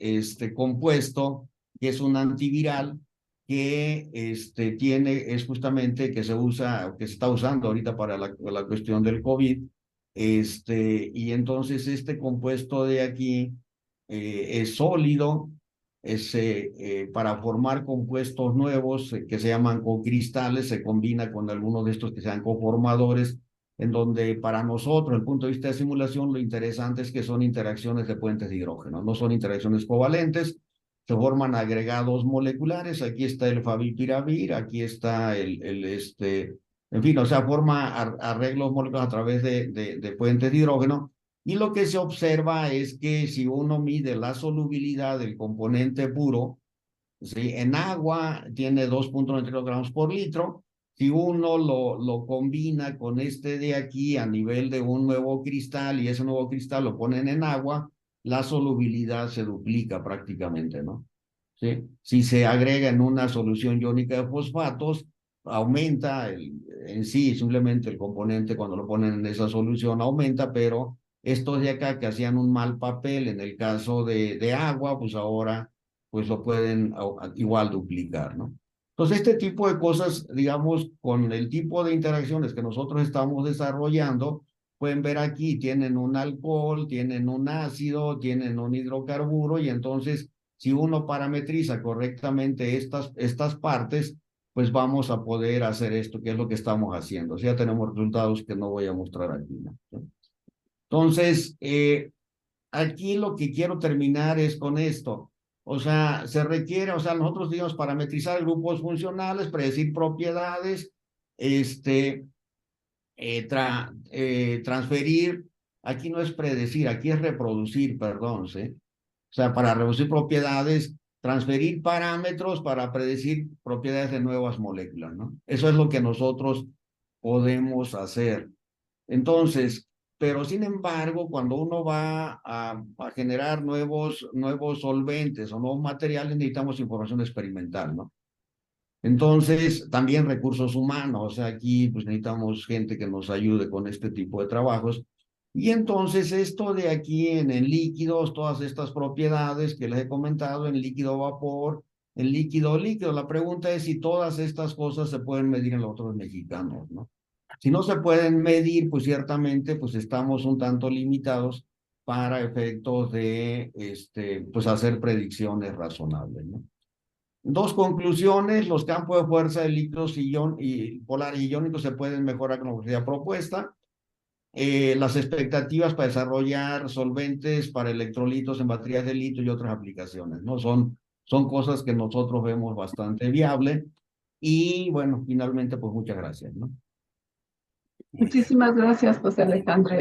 compuesto que es un antiviral que es justamente que se usa, que se está usando ahorita para la cuestión del COVID. Y entonces este compuesto de aquí es sólido, para formar compuestos nuevos que se llaman cocristales, se combina con algunos de estos que sean coformadores, en donde para nosotros, desde el punto de vista de simulación, lo interesante es que son interacciones de puentes de hidrógeno, no son interacciones covalentes, se forman agregados moleculares, aquí está el favipiravir, aquí está en fin, o sea, forma arreglos moleculares a través de puentes de hidrógeno, y lo que se observa es que si uno mide la solubilidad del componente puro, ¿sí? En agua tiene 2.92 gramos por litro. Si uno lo combina con este de aquí a nivel de un nuevo cristal y ese nuevo cristal lo ponen en agua, la solubilidad se duplica prácticamente, ¿no? ¿Sí? Si se agrega en una solución iónica de fosfatos, aumenta en sí, simplemente el componente cuando lo ponen en esa solución aumenta, pero estos de acá que hacían un mal papel en el caso de agua, pues ahora pues lo pueden igual duplicar, ¿no? Entonces, este tipo de cosas, digamos, con el tipo de interacciones que nosotros estamos desarrollando, pueden ver aquí, tienen un alcohol, tienen un ácido, tienen un hidrocarburo, y entonces, si uno parametriza correctamente estas partes, pues vamos a poder hacer esto, que es lo que estamos haciendo. O sea, ya tenemos resultados que no voy a mostrar aquí, ¿no? Entonces, aquí lo que quiero terminar es con esto. O sea, se requiere, o sea, nosotros digamos parametrizar grupos funcionales, predecir propiedades, transferir, aquí no es predecir, aquí es reproducir, perdón, ¿sí? O sea, para reducir propiedades, transferir parámetros para predecir propiedades de nuevas moléculas, ¿no? Eso es lo que nosotros podemos hacer. Entonces, pero sin embargo, cuando uno va a generar nuevos solventes o nuevos materiales, necesitamos información experimental, ¿no? Entonces, también recursos humanos, o sea, aquí pues necesitamos gente que nos ayude con este tipo de trabajos. Y entonces esto de aquí en líquidos, todas estas propiedades que les he comentado, en líquido vapor, en líquido líquido, la pregunta es si todas estas cosas se pueden medir en los otros mexicanos, ¿no? Si no se pueden medir, pues ciertamente pues estamos un tanto limitados para efectos de pues hacer predicciones razonables, ¿no? Dos conclusiones: los campos de fuerza de líquidos y polar y iónicos se pueden mejorar con la velocidad propuesta. Las expectativas para desarrollar solventes para electrolitos en baterías de litio y otras aplicaciones, ¿no? Son cosas que nosotros vemos bastante viable. Y bueno, finalmente, pues muchas gracias, ¿no? Muchísimas gracias, José Alejandro.